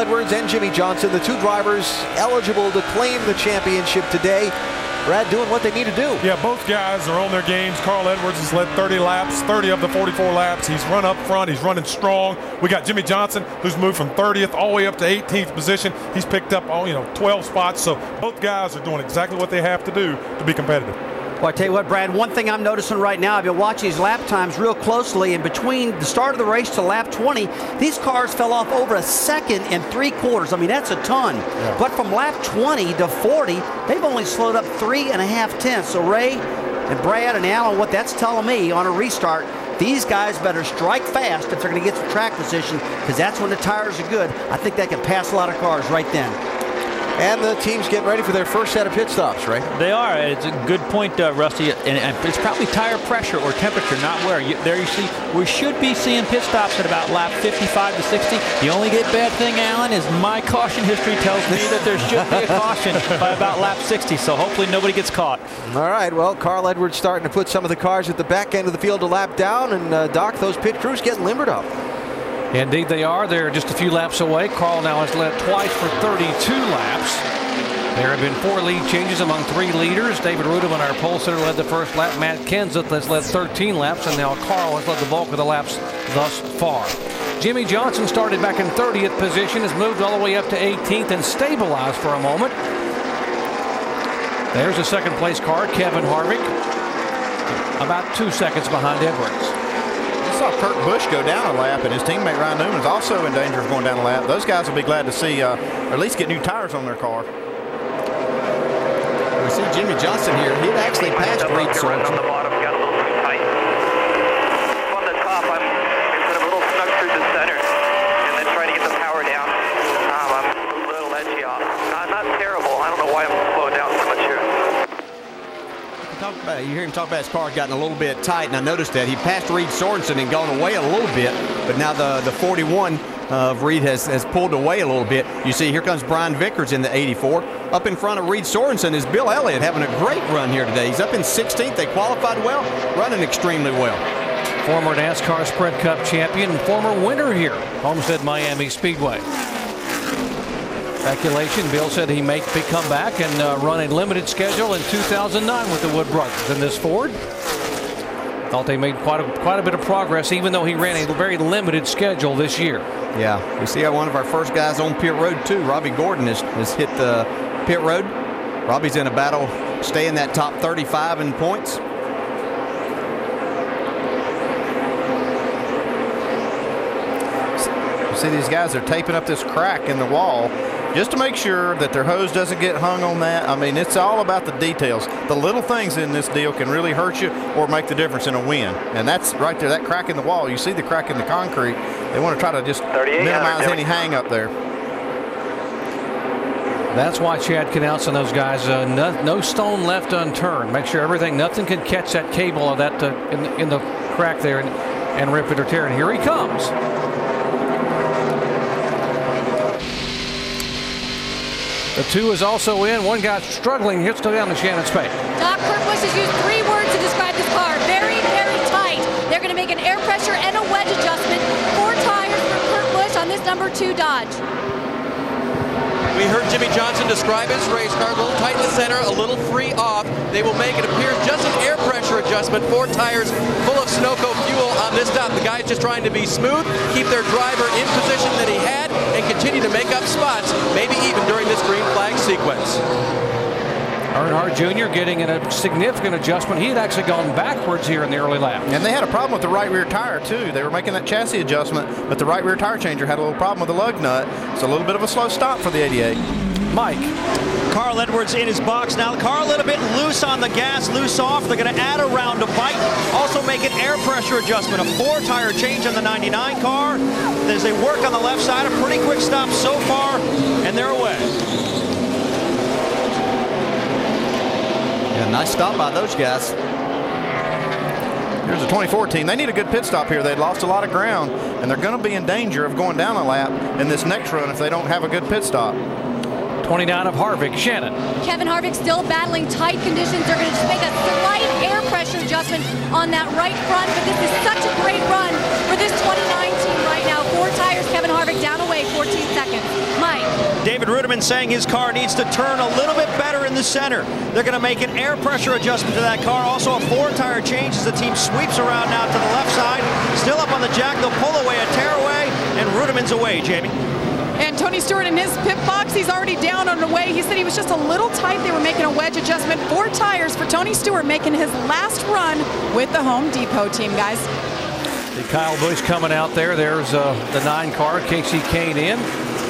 Edwards and Jimmy Johnson, the two drivers eligible to claim the championship today. Brad, doing what they need to do. Yeah, both guys are on their games. Carl Edwards has led 30 laps, 30 of the 44 laps. He's run up front. He's running strong. We got Jimmy Johnson, who's moved from 30th all the way up to 18th position. He's picked up 12 spots. So both guys are doing exactly what they have to do to be competitive. Well, I tell you what, Brad, one thing I'm noticing right now, I've been watching these lap times real closely, and between the start of the race to lap 20, these cars fell off over 1 3/4 seconds. I mean, that's a ton. Yeah. But from lap 20 to 40, they've only slowed up 3.5 tenths. So Ray and Brad and Alan, what that's telling me on a restart, these guys better strike fast if they're going to get some track position, because that's when the tires are good. I think they can pass a lot of cars right then. And the teams get ready for their first set of pit stops, right? They are. It's a good point, Rusty. And it's probably tire pressure or temperature, not wear. There you see, we should be seeing pit stops at about lap 55 to 60. The only bad thing, Alan, is my caution history tells me that there should be a caution by about lap 60. So hopefully nobody gets caught. All right. Well, Carl Edwards starting to put some of the cars at the back end of the field to lap down. And, Doc, those pit crews getting limbered up. Indeed they are. They're just a few laps away. Carl now has led twice for 32 laps. There have been 4 lead changes among 3 leaders. David Rudeman, our pole sitter, led the first lap. Matt Kenseth has led 13 laps, and now Carl has led the bulk of the laps thus far. Jimmy Johnson started back in 30th position, has moved all the way up to 18th and stabilized for a moment. There's a second place car, Kevin Harvick, about 2 seconds behind Edwards. I saw Kurt Busch go down a lap, and his teammate Ryan Newman is also in danger of going down a lap. Those guys will be glad to see, or at least get new tires on their car. We see Jimmy Johnson here. He'd actually passed Reed Sorensen. On the bottom, got a little too tight. On the top, I'm put a little snug through the center, and then try to get the power down. I'm a little edgy off. Not terrible. I don't know why I'm slowing down so much here. You hear him talk about his car gotten a little bit tight, and I noticed that he passed Reed Sorensen and gone away a little bit, but now the 41 of Reed has pulled away a little bit. You see, here comes Brian Vickers in the 84. Up in front of Reed Sorensen is Bill Elliott, having a great run here today. He's up in 16th. They qualified well, running extremely well. Former NASCAR Sprint Cup champion and former winner here, Homestead-Miami Speedway. Speculation, Bill said he may come back and run a limited schedule in 2009 with the Wood brothers in this Ford. Thought they made quite a bit of progress, even though he ran a very limited schedule this year. Yeah, we see one of our first guys on pit road too. Robbie Gordon has hit the pit road. Robbie's in a battle, stay in that top 35 in points. You see these guys are taping up this crack in the wall just to make sure that their hose doesn't get hung on that. I mean, it's all about the details. The little things in this deal can really hurt you or make the difference in a win. And that's right there, that crack in the wall. You see the crack in the concrete. They want to try to just minimize any hang up there. That's why Chad Knaus and those guys, no stone left unturned. Make sure nothing can catch that cable of that in the crack there and rip it or tear it. Here he comes. The 2 is also in. One guy struggling. He'll still down to Shannon's Pay. Doc, Kurt Busch has used 3 words to describe this car. Very, very tight. They're going to make an air pressure and a wedge adjustment. 4 tires for Kurt Busch on this number 2 Dodge. We heard Jimmy Johnson describe his race car, a little tight in the center, a little free off. They will make it appear just an air pressure adjustment. 4 tires full of Sunoco fuel on this stop. The guy's just trying to be smooth, keep their driver in position that he had, and continue to make up spots, maybe even during this green flag sequence. Earnhardt Jr. getting in a significant adjustment. He had actually gone backwards here in the early lap. And they had a problem with the right rear tire, too. They were making that chassis adjustment, but the right rear tire changer had a little problem with the lug nut. It's a little bit of a slow stop for the 88. Mike. Carl Edwards in his box now. The car a little bit loose on the gas, loose off. They're going to add a round of bite. Also make an air pressure adjustment. A 4-tire change on the 99 car. As they work on the left side, a pretty quick stop so far, and they're away. Yeah, nice stop by those guys. Here's the 2014. They need a good pit stop here. They'd lost a lot of ground, and they're going to be in danger of going down a lap in this next run if they don't have a good pit stop. 29 of Harvick. Shannon. Kevin Harvick still battling tight conditions. They're going to just make a slight air pressure adjustment on that right front, but this is such a great run for this 29 team right now. 4 tires, Kevin Harvick down away 14 seconds. David Rudiman saying his car needs to turn a little bit better in the center. They're going to make an air pressure adjustment to that car. Also a 4-tire change as the team sweeps around now to the left side. Still up on the jack. They'll pull away a tearaway, and Rudiman's away, Jamie. And Tony Stewart in his pit box, he's already down on the way. He said he was just a little tight. They were making a wedge adjustment. 4 tires for Tony Stewart, making his last run with the Home Depot team, guys. Kyle Busch coming out there. There's the 9 car, Casey Kane in.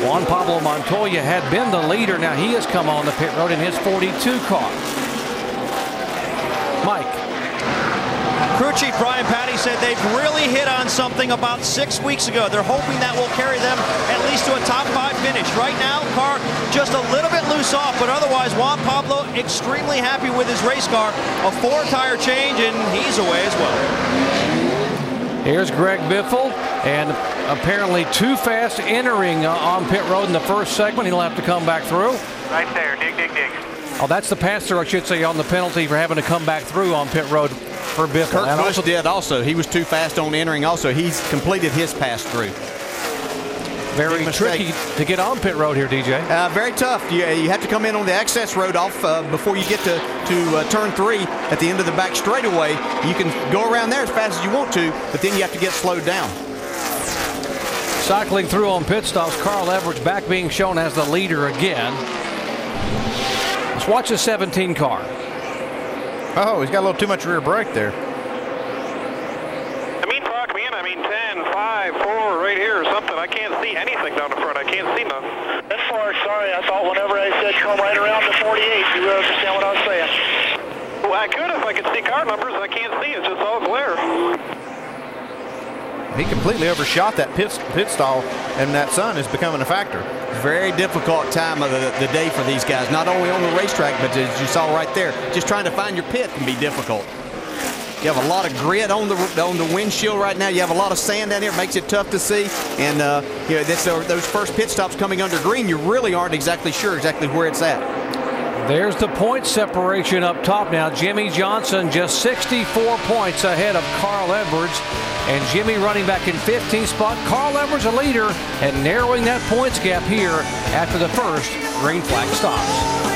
Juan Pablo Montoya had been the leader. Now he has come on the pit road in his 42 car. Mike. Crew Chief Brian Patty said they've really hit on something about 6 weeks ago. They're hoping that will carry them at least to a top 5 finish. Right now, car just a little bit loose off, but otherwise Juan Pablo extremely happy with his race car. A 4-tire change, and he's away as well. Here's Greg Biffle, and apparently too fast entering on pit road in the first segment. He'll have to come back through. Right there, dig, dig, dig. Oh, that's the pass-through, I should say, on the penalty for having to come back through on pit road for Biffle. Kurt Busch did also. He was too fast on entering also. He's completed his pass-through. Very tricky to get on pit road here, DJ. Very tough. You have to come in on the access road off before you get to turn 3 at the end of the back straightaway. You can go around there as fast as you want to, but then you have to get slowed down. Cycling through on pit stops, Carl Edwards back being shown as the leader again. Let's watch the 17 car. Oh, he's got a little too much rear brake there. I mean, talk me in. I mean, 10, 5, 4, right here or something. I can't see anything down the front. I can't see nothing. That's far. Sorry, I thought whenever I said come right around the 48, you would understand what I was saying. Well, I could if I could see car numbers. I can't see. It's just all glare. He completely overshot that pit stall, and that sun is becoming a factor. Very difficult time of the day for these guys, not only on the racetrack, but as you saw right there, just trying to find your pit can be difficult. You have a lot of grit on the windshield right now. You have a lot of sand down here. It makes it tough to see. And you know, those first pit stops coming under green, you really aren't exactly sure exactly where it's at. There's the point separation up top now. Jimmy Johnson just 64 points ahead of Carl Edwards. And Jimmy running back in 15th spot. Carl Edwards a leader and narrowing that points gap here after the first green flag stops.